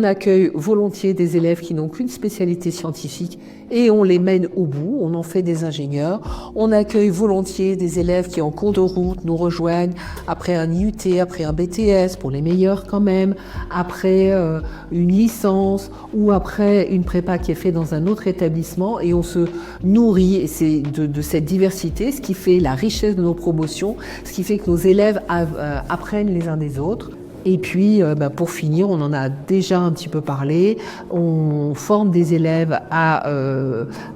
accueille volontiers des élèves qui n'ont qu'une spécialité scientifique et on les mène au bout, on en fait des ingénieurs. On accueille volontiers des élèves qui en cours de route nous rejoignent après un IUT, après un BTS, pour les meilleurs quand même, après une licence ou après une prépa qui est faite dans un autre établissement, et on se nourrit et c'est de cette diversité, ce qui fait la richesse de nos promotions, ce qui fait que nos élèves apprennent les uns des autres. Et puis, pour finir, on en a déjà un petit peu parlé, on forme des élèves à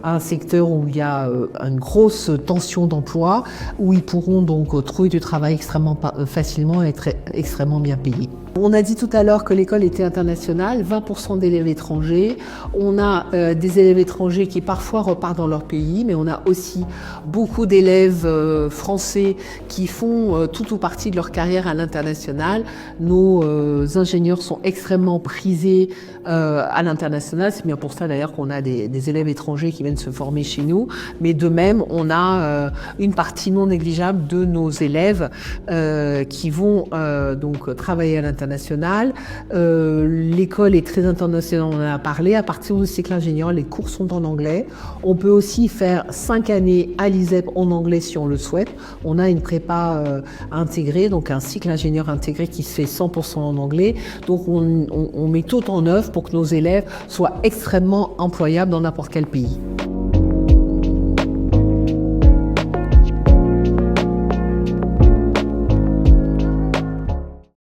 un secteur où il y a une grosse tension d'emploi, où ils pourront donc trouver du travail extrêmement facilement et être extrêmement bien payés. On a dit tout à l'heure que l'école était internationale, 20% d'élèves étrangers. On a des élèves étrangers qui parfois repartent dans leur pays, mais on a aussi beaucoup d'élèves français qui font tout ou partie de leur carrière à l'international. Nos ingénieurs sont extrêmement prisés à l'international. C'est bien pour ça d'ailleurs qu'on a des élèves étrangers qui viennent se former chez nous. Mais de même, on a une partie non négligeable de nos élèves qui vont donc travailler à l'international. L'école est très internationale, on en a parlé. À partir du cycle ingénieur, les cours sont en anglais. On peut aussi faire 5 années à l'ISEP en anglais si on le souhaite. On a une prépa intégrée, donc un cycle ingénieur intégré qui se fait 100% en anglais. Donc on met tout en œuvre pour que nos élèves soient extrêmement employables dans n'importe quel pays.